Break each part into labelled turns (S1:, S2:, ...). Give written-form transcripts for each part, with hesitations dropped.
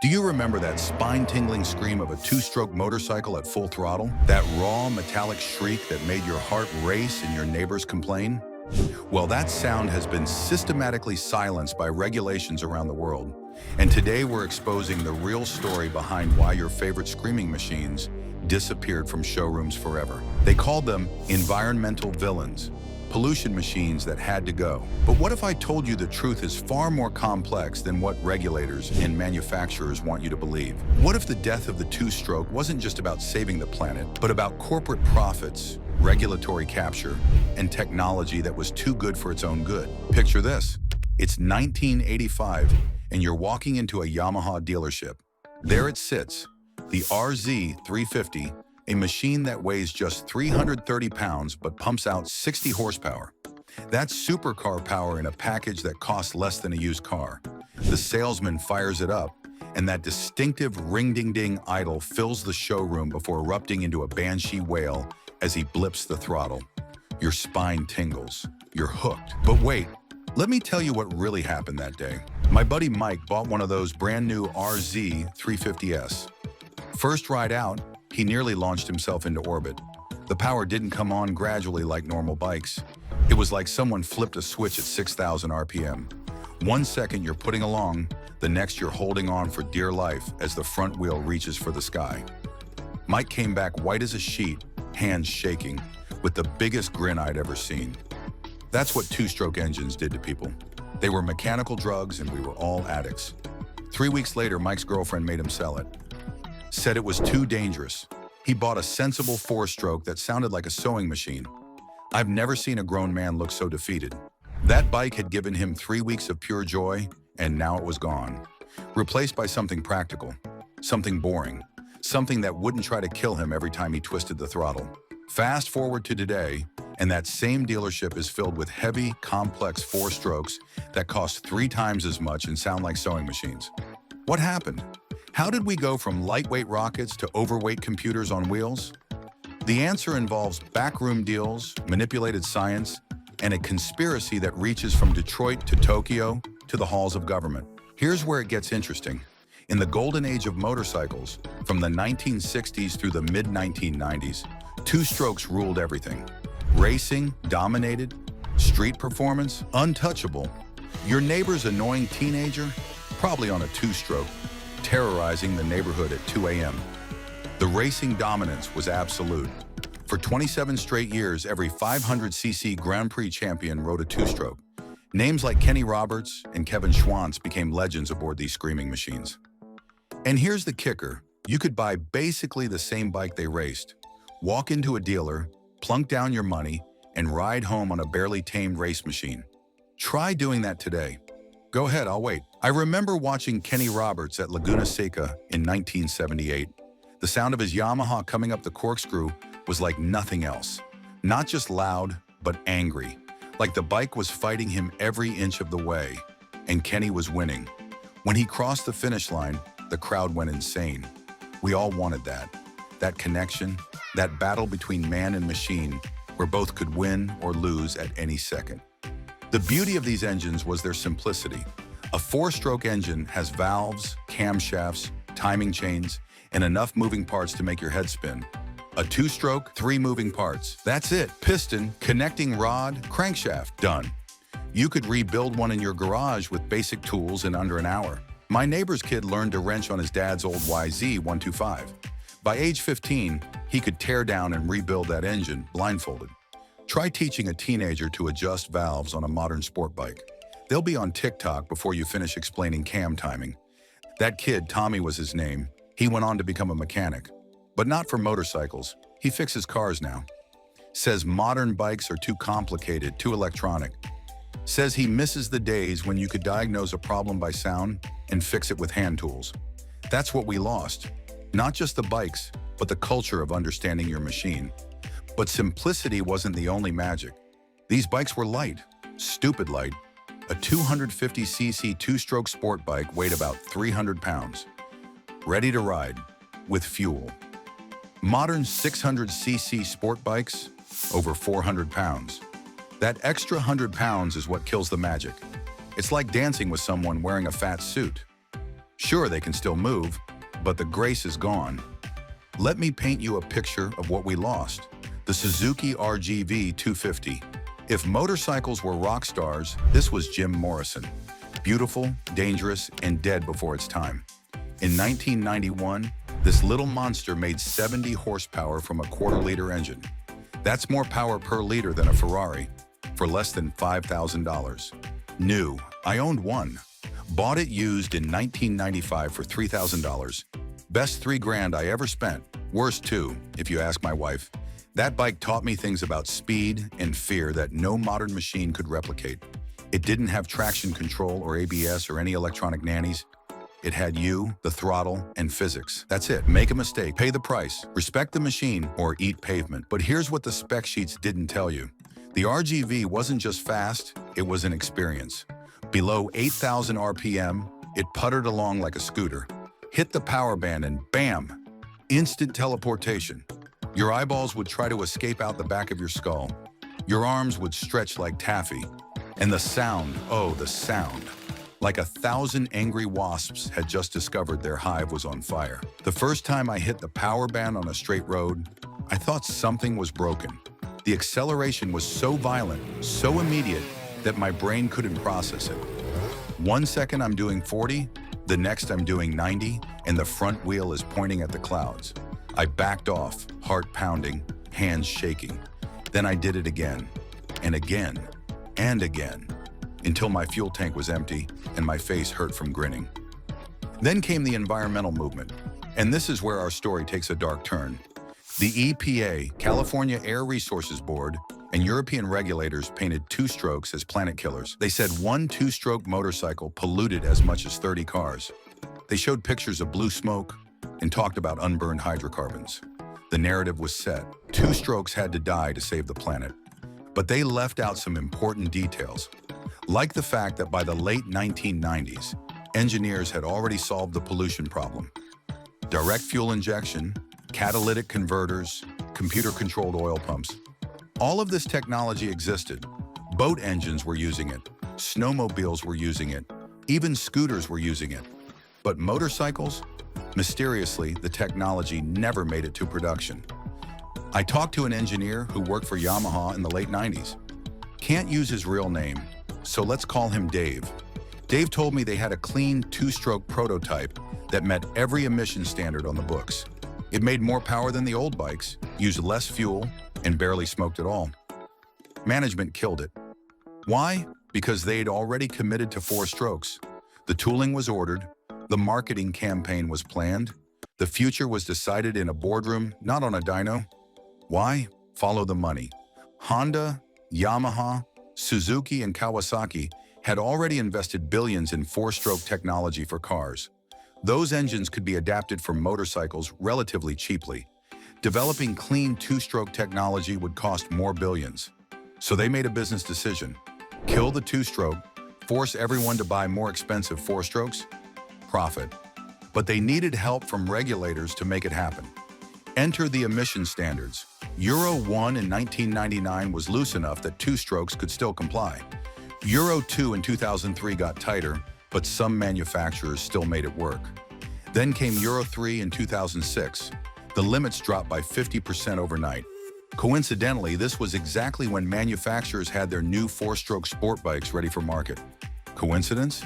S1: Do you remember that spine-tingling scream of a two-stroke motorcycle at full throttle? That raw, metallic shriek that made your heart race and your neighbors complain? Well, that sound has been systematically silenced by regulations around the world. And today we're exposing the real story behind why your favorite screaming machines disappeared from showrooms forever. They called them environmental villains, pollution machines that had to go. But what if I told you the truth is far more complex than what regulators and manufacturers want you to believe? What if the death of the two-stroke wasn't just about saving the planet, but about corporate profits, regulatory capture, and technology that was too good for its own good? Picture this. It's 1985, and you're walking into a Yamaha dealership. There it sits, the RZ350, a machine that weighs just 330 pounds but pumps out 60 horsepower. That's supercar power in a package that costs less than a used car. The salesman fires it up, and that distinctive ring-ding-ding idle fills the showroom before erupting into a banshee wail as he blips the throttle. Your spine tingles. You're hooked. But wait, let me tell you what really happened that day. My buddy Mike bought one of those brand new RZ350s. First ride out, he nearly launched himself into orbit. The power didn't come on gradually like normal bikes. It was like someone flipped a switch at 6,000 RPM. 1 second you're putting along, the next you're holding on for dear life as the front wheel reaches for the sky. Mike came back white as a sheet, hands shaking, with the biggest grin I'd ever seen. That's what two-stroke engines did to people. They were mechanical drugs and we were all addicts. 3 weeks later, Mike's girlfriend made him sell it. Said it was too dangerous. He bought a sensible four-stroke that sounded like a sewing machine. I've never seen a grown man look so defeated. That bike had given him 3 weeks of pure joy, and now it was gone. Replaced by something practical, something boring, something that wouldn't try to kill him every time he twisted the throttle. Fast forward to today, and that same dealership is filled with heavy, complex four-strokes that cost 3 times as much and sound like sewing machines. What happened? How did we go from lightweight rockets to overweight computers on wheels? The answer involves backroom deals, manipulated science, and a conspiracy that reaches from Detroit to Tokyo to the halls of government. Here's where it gets interesting. In the golden age of motorcycles, from the 1960s through the mid-1990s, two-strokes ruled everything. Racing dominated, street performance untouchable. Your neighbor's annoying teenager, probably on a two-stroke, terrorizing the neighborhood at 2 a.m. The racing dominance was absolute. For 27 straight years, every 500cc Grand Prix champion rode a two-stroke. Names like Kenny Roberts and Kevin Schwantz became legends aboard these screaming machines. And here's the kicker. You could buy basically the same bike they raced, walk into a dealer, plunk down your money, and ride home on a barely tamed race machine. Try doing that today. Go ahead, I'll wait. I remember watching Kenny Roberts at Laguna Seca in 1978. The sound of his Yamaha coming up the corkscrew was like nothing else. Not just loud, but angry. Like the bike was fighting him every inch of the way, and Kenny was winning. When he crossed the finish line, the crowd went insane. We all wanted that. That connection, that battle between man and machine, where both could win or lose at any second. The beauty of these engines was their simplicity. A four-stroke engine has valves, camshafts, timing chains, and enough moving parts to make your head spin. A two-stroke, 3 moving parts. That's it. Piston, connecting rod, crankshaft, done. You could rebuild one in your garage with basic tools in under an hour. My neighbor's kid learned to wrench on his dad's old YZ125. By age 15, he could tear down and rebuild that engine blindfolded. Try teaching a teenager to adjust valves on a modern sport bike. They'll be on TikTok before you finish explaining cam timing. That kid, Tommy was his name, he went on to become a mechanic. But not for motorcycles. He fixes cars now. Says modern bikes are too complicated, too electronic. Says he misses the days when you could diagnose a problem by sound and fix it with hand tools. That's what we lost. Not just the bikes, but the culture of understanding your machine. But simplicity wasn't the only magic. These bikes were light, stupid light. A 250cc two-stroke sport bike weighed about 300 pounds. Ready to ride, with fuel. Modern 600cc sport bikes, over 400 pounds. That extra 100 pounds is what kills the magic. It's like dancing with someone wearing a fat suit. Sure, they can still move, but the grace is gone. Let me paint you a picture of what we lost. The Suzuki RGV250. If motorcycles were rock stars, this was Jim Morrison. Beautiful, dangerous, and dead before its time. In 1991, this little monster made 70 horsepower from a quarter-liter engine. That's more power per liter than a Ferrari, for less than $5,000. New, I owned one. Bought it used in 1995 for $3,000. Best $3,000 I ever spent. Worst too, if you ask my wife. That bike taught me things about speed and fear that no modern machine could replicate. It didn't have traction control or ABS or any electronic nannies. It had you, the throttle, and physics. That's it. Make a mistake, pay the price, respect the machine, or eat pavement. But here's what the spec sheets didn't tell you. The RGV wasn't just fast, it was an experience. Below 8,000 RPM, it puttered along like a scooter. Hit the power band and bam! Instant teleportation. Your eyeballs would try to escape out the back of your skull. Your arms would stretch like taffy. And the sound, oh, the sound. Like 1,000 angry wasps had just discovered their hive was on fire. The first time I hit the power band on a straight road, I thought something was broken. The acceleration was so violent, so immediate, that my brain couldn't process it. 1 second I'm doing 40, the next I'm doing 90, and the front wheel is pointing at the clouds. I backed off, heart pounding, hands shaking. Then I did it again, and again, and again, until my fuel tank was empty and my face hurt from grinning. Then came the environmental movement, and this is where our story takes a dark turn. The EPA, California Air Resources Board, and European regulators painted two-strokes as planet killers. They said one two-stroke motorcycle polluted as much as 30 cars. They showed pictures of blue smoke and talked about unburned hydrocarbons. The narrative was set. Two-strokes had to die to save the planet. But they left out some important details, like the fact that by the late 1990s, engineers had already solved the pollution problem. Direct fuel injection, catalytic converters, computer-controlled oil pumps. All of this technology existed. Boat engines were using it. Snowmobiles were using it. Even scooters were using it. But motorcycles? Mysteriously, the technology never made it to production. I talked to an engineer who worked for Yamaha in the late 90s. Can't use his real name, so let's call him Dave. Dave told me they had a clean two-stroke prototype that met every emission standard on the books. It made more power than the old bikes, used less fuel, and barely smoked at all. Management killed it. Why? Because they'd already committed to 4 strokes. The tooling was ordered, the marketing campaign was planned, the future was decided in a boardroom, not on a dyno. Why? Follow the money. Honda, Yamaha, Suzuki, and Kawasaki had already invested billions in 4-stroke technology for cars. Those engines could be adapted for motorcycles relatively cheaply. Developing clean 2-stroke technology would cost more billions. So they made a business decision. Kill the 2-stroke, force everyone to buy more expensive 4-strokes, profit. But they needed help from regulators to make it happen. Enter the emission standards. Euro 1 in 1999 was loose enough that 2-strokes could still comply. Euro 2 in 2003 got tighter, but some manufacturers still made it work. Then came Euro 3 in 2006. The limits dropped by 50% overnight. Coincidentally, this was exactly when manufacturers had their new 4-stroke sport bikes ready for market. Coincidence?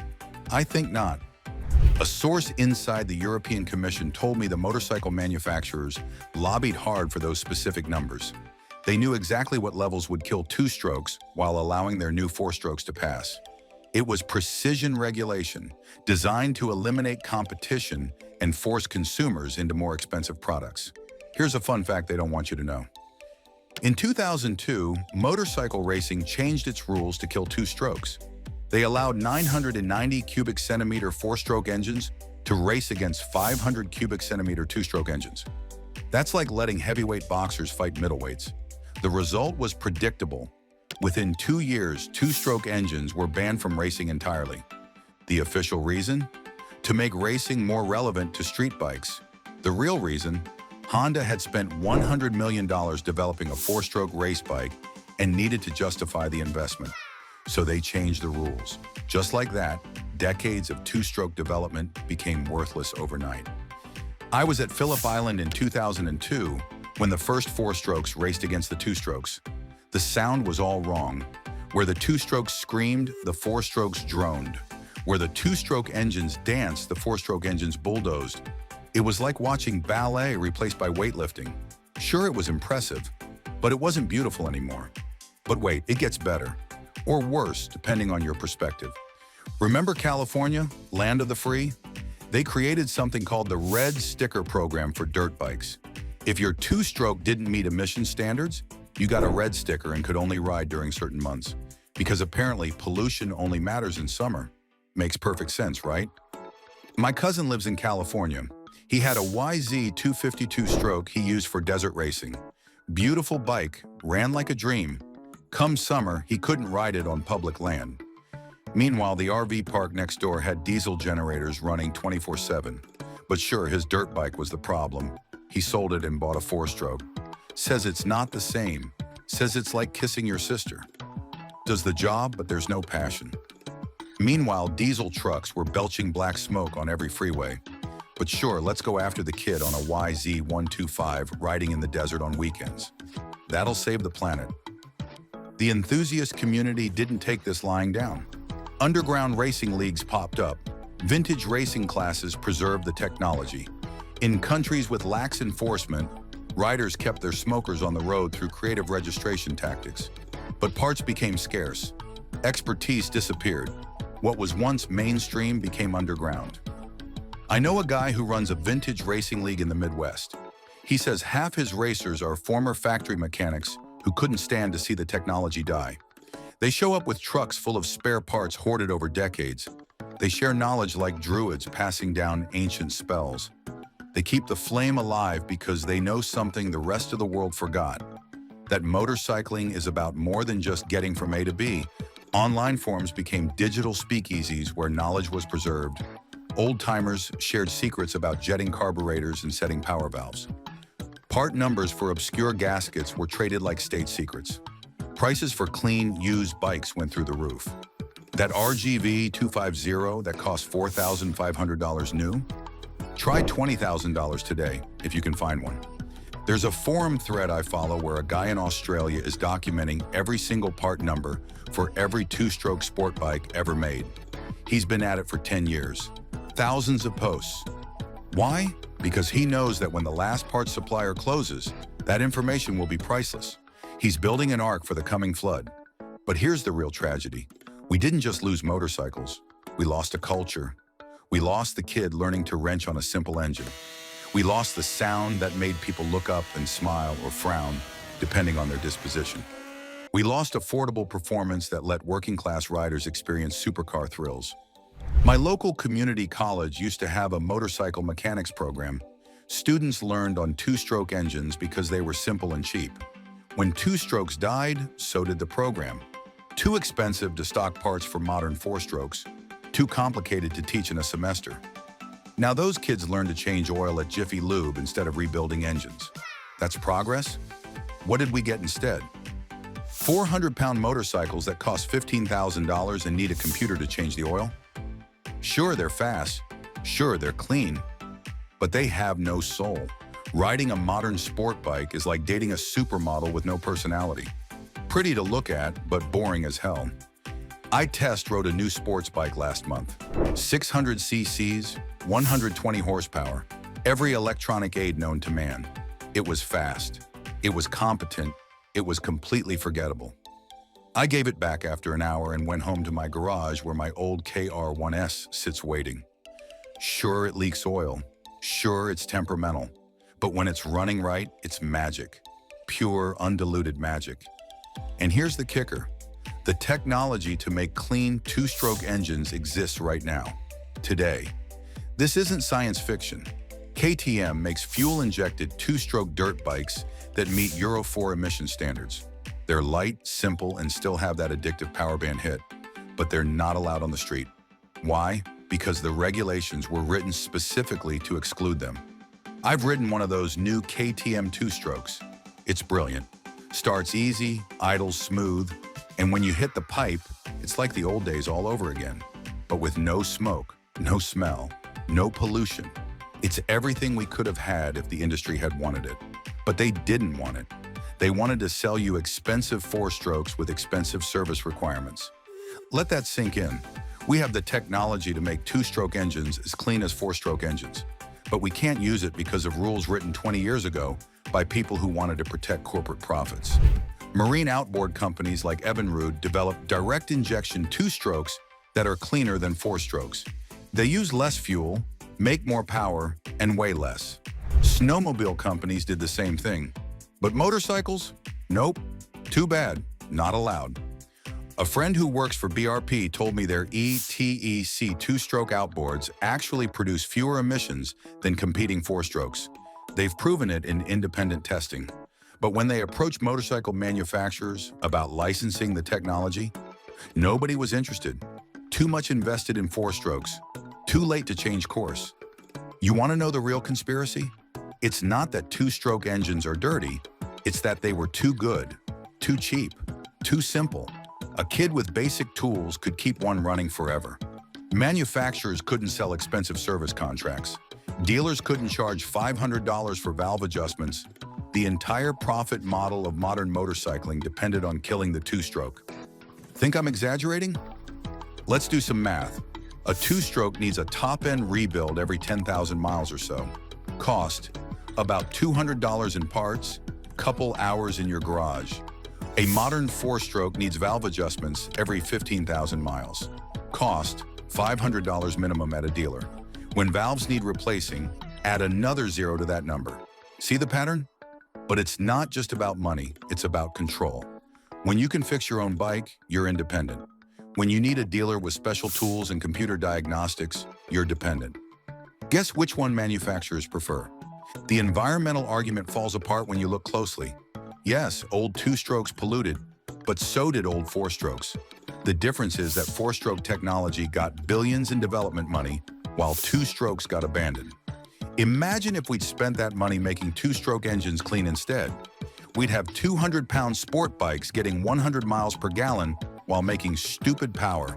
S1: I think not. A source inside the European Commission told me the motorcycle manufacturers lobbied hard for those specific numbers. They knew exactly what levels would kill 2-strokes while allowing their new 4-strokes to pass. It was precision regulation, designed to eliminate competition and force consumers into more expensive products. Here's a fun fact they don't want you to know. In 2002, motorcycle racing changed its rules to kill 2-strokes. They allowed 990 cubic centimeter 4-stroke engines to race against 500 cubic centimeter 2-stroke engines. That's like letting heavyweight boxers fight middleweights. The result was predictable. Within 2 years, 2-stroke engines were banned from racing entirely. The official reason? To make racing more relevant to street bikes. The real reason? Honda had spent $100 million developing a 4-stroke race bike and needed to justify the investment. So they changed the rules. Just like that, decades of two-stroke development became worthless overnight. I was at Phillip Island in 2002 when the first four-strokes raced against the two-strokes. The sound was all wrong. Where the two-strokes screamed, the four-strokes droned. Where the two-stroke engines danced, the four-stroke engines bulldozed. It was like watching ballet replaced by weightlifting. Sure, it was impressive, but it wasn't beautiful anymore. But wait, it gets better. Or worse, depending on your perspective. Remember California, land of the free? They created something called the Red Sticker Program for dirt bikes. If your two-stroke didn't meet emission standards, you got a red sticker and could only ride during certain months. Because apparently pollution only matters in summer. Makes perfect sense, right? My cousin lives in California. He had a YZ250 two-stroke he used for desert racing. Beautiful bike, ran like a dream. Come summer, he couldn't ride it on public land. Meanwhile, the RV park next door had diesel generators running 24/7. But sure, his dirt bike was the problem. He sold it and bought a four-stroke. Says it's not the same. Says it's like kissing your sister. Does the job, but there's no passion. Meanwhile, diesel trucks were belching black smoke on every freeway. But sure, let's go after the kid on a YZ125 riding in the desert on weekends. That'll save the planet. The enthusiast community didn't take this lying down. Underground racing leagues popped up. Vintage racing classes preserved the technology. In countries with lax enforcement, riders kept their smokers on the road through creative registration tactics. But parts became scarce. Expertise disappeared. What was once mainstream became underground. I know a guy who runs a vintage racing league in the Midwest. He says half his racers are former factory mechanics who couldn't stand to see the technology die. They show up with trucks full of spare parts hoarded over decades. They share knowledge like druids passing down ancient spells. They keep the flame alive because they know something the rest of the world forgot. That motorcycling is about more than just getting from A to B. Online forums became digital speakeasies where knowledge was preserved. Old-timers shared secrets about jetting carburetors and setting power valves. Part numbers for obscure gaskets were traded like state secrets. Prices for clean, used bikes went through the roof. That RGV250 that cost $4,500 new? Try $20,000 today, if you can find one. There's a forum thread I follow where a guy in Australia is documenting every single part number for every two-stroke sport bike ever made. He's been at it for 10 years. Thousands of posts. Why? Because he knows that when the last parts supplier closes, that information will be priceless. He's building an ark for the coming flood. But here's the real tragedy. We didn't just lose motorcycles. We lost a culture. We lost the kid learning to wrench on a simple engine. We lost the sound that made people look up and smile or frown, depending on their disposition. We lost affordable performance that let working-class riders experience supercar thrills. My local community college used to have a motorcycle mechanics program. Students learned on two-stroke engines because they were simple and cheap. When two-strokes died, so did the program. Too expensive to stock parts for modern four-strokes. Too complicated to teach in a semester. Now those kids learn to change oil at Jiffy Lube instead of rebuilding engines. That's progress? What did we get instead? 400-pound motorcycles that cost $15,000 and need a computer to change the oil? Sure, they're fast. Sure, they're clean. But they have no soul. Riding a modern sport bike is like dating a supermodel with no personality. Pretty to look at, but boring as hell. I test rode a new sports bike last month. 600 cc's, 120 horsepower, every electronic aid known to man. It was fast. It was competent. It was completely forgettable. I gave it back after an hour and went home to my garage where my old KR1S sits waiting. Sure, it leaks oil. Sure, it's temperamental. But when it's running right, it's magic. Pure, undiluted magic. And here's the kicker. The technology to make clean two-stroke engines exists right now, today. This isn't science fiction. KTM makes fuel-injected two-stroke dirt bikes that meet Euro 4 emission standards. They're light, simple, and still have that addictive power band hit, but they're not allowed on the street. Why? Because the regulations were written specifically to exclude them. I've ridden one of those new KTM two-strokes. It's brilliant. Starts easy, idles smooth, and when you hit the pipe, it's like the old days all over again. but with no smoke, no smell, no pollution. It's everything we could have had if the industry had wanted it. But they didn't want it. They wanted to sell you expensive four-strokes with expensive service requirements. Let that sink in. We have the technology to make two-stroke engines as clean as four-stroke engines, but we can't use it because of rules written 20 years ago by people who wanted to protect corporate profits. Marine outboard companies like Evinrude developed direct injection two-strokes that are cleaner than four-strokes. They use less fuel, make more power, and weigh less. Snowmobile companies did the same thing. But motorcycles? Nope. Too bad. Not allowed. A friend who works for BRP told me their ETEC two-stroke outboards actually produce fewer emissions than competing four-strokes. They've proven it in independent testing. But when they approached motorcycle manufacturers about licensing the technology, nobody was interested. Too much invested in four-strokes. Too late to change course. You want to know the real conspiracy? It's not that two-stroke engines are dirty. It's that they were too good, too cheap, too simple. A kid with basic tools could keep one running forever. Manufacturers couldn't sell expensive service contracts. Dealers couldn't charge $500 for valve adjustments. The entire profit model of modern motorcycling depended on killing the two-stroke. Think I'm exaggerating? Let's do some math. A two-stroke needs a top-end rebuild every 10,000 miles or so. Cost, about $200 in parts, couple hours in your garage. A modern four-stroke needs valve adjustments every 15,000 miles. Cost, $500 minimum at a dealer. When valves need replacing, add another zero to that number. See the pattern? But it's not just about money, it's about control. When you can fix your own bike, you're independent. When you need a dealer with special tools and computer diagnostics, you're dependent. Guess which one manufacturers prefer? The environmental argument falls apart when you look closely. Yes, old two-strokes polluted, but so did old four-strokes. The difference is that four-stroke technology got billions in development money, while two-strokes got abandoned. Imagine if we'd spent that money making two-stroke engines clean instead. We'd have 200-pound sport bikes getting 100 miles per gallon while making stupid power.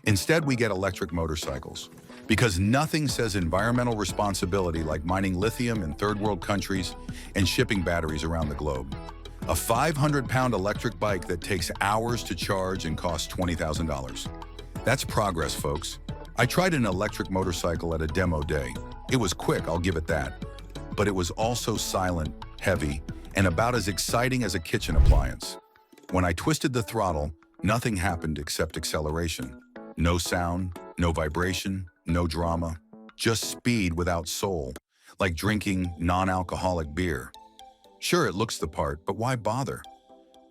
S1: Instead, we get electric motorcycles. Because nothing says environmental responsibility like mining lithium in third-world countries and shipping batteries around the globe. A 500-pound electric bike that takes hours to charge and costs $20,000. That's progress, folks. I tried an electric motorcycle at a demo day. It was quick, I'll give it that. But it was also silent, heavy, and about as exciting as a kitchen appliance. When I twisted the throttle, nothing happened except acceleration. No sound, no vibration, no drama. Just speed without soul, like drinking non-alcoholic beer. Sure, it looks the part, but why bother?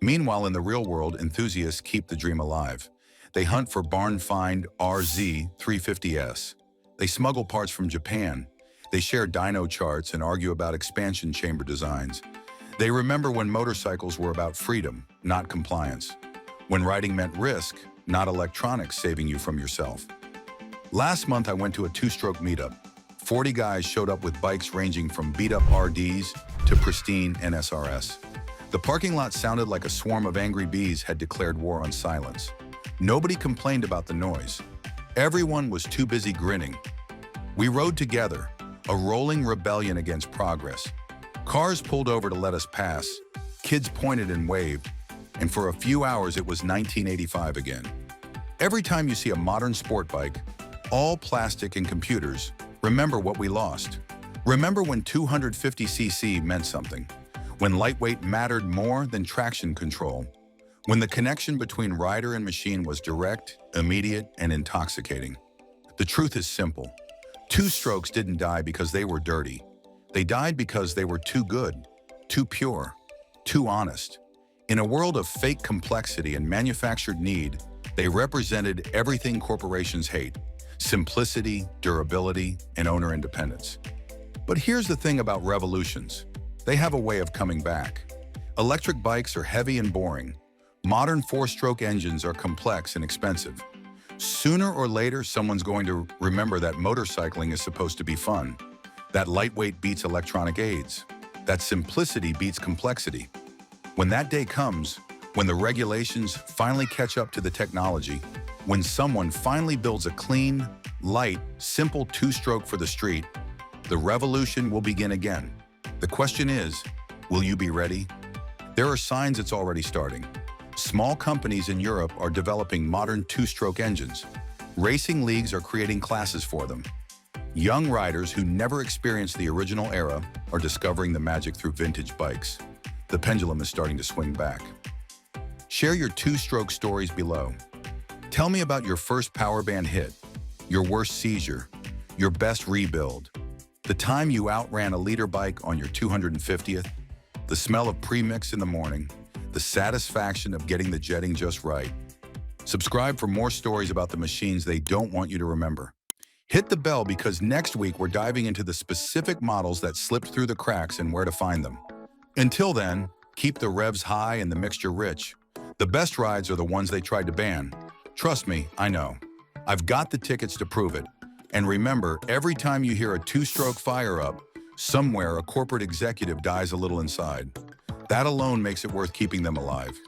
S1: Meanwhile, in the real world, enthusiasts keep the dream alive. They hunt for barn-find RZ350S. They smuggle parts from Japan. They share dyno charts and argue about expansion chamber designs. They remember when motorcycles were about freedom, not compliance. When riding meant risk, not electronics saving you from yourself. Last month, I went to a two-stroke meetup. 40 guys showed up with bikes ranging from beat-up RDs to pristine NSRS. The parking lot sounded like a swarm of angry bees had declared war on silence. Nobody complained about the noise. Everyone was too busy grinning. We rode together, a rolling rebellion against progress. Cars pulled over to let us pass, kids pointed and waved, and for a few hours it was 1985 again. Every time you see a modern sport bike, all plastic and computers, remember what we lost. Remember when 250cc meant something, when lightweight mattered more than traction control, when the connection between rider and machine was direct, immediate, and intoxicating. The truth is simple. Two-strokes didn't die because they were dirty. They died because they were too good, too pure, too honest. In a world of fake complexity and manufactured need, they represented everything corporations hate: simplicity, durability, and owner independence. But here's the thing about revolutions. They have a way of coming back. Electric bikes are heavy and boring. Modern four-stroke engines are complex and expensive. Sooner or later, someone's going to remember that motorcycling is supposed to be fun. That lightweight beats electronic aids. That simplicity beats complexity. When that day comes, when the regulations finally catch up to the technology, When someone finally builds a clean, light, simple two-stroke for the street, the revolution will begin again. The question is, will you be ready? There are signs it's already starting. Small companies in Europe are developing modern two-stroke engines. Racing leagues are creating classes for them. Young riders who never experienced the original era are discovering the magic through vintage bikes. The pendulum is starting to swing back. Share your two-stroke stories below. Tell me about your first power band hit, your worst seizure, your best rebuild, the time you outran a leader bike on your 250th, the smell of premix in the morning, the satisfaction of getting the jetting just right. Subscribe for more stories about the machines they don't want you to remember. Hit the bell because next week we're diving into the specific models that slipped through the cracks and where to find them. Until then, keep the revs high and the mixture rich. The best rides are the ones they tried to ban. Trust me, I know. I've got the tickets to prove it. And remember, every time you hear a two-stroke fire up, somewhere a corporate executive dies a little inside. That alone makes it worth keeping them alive.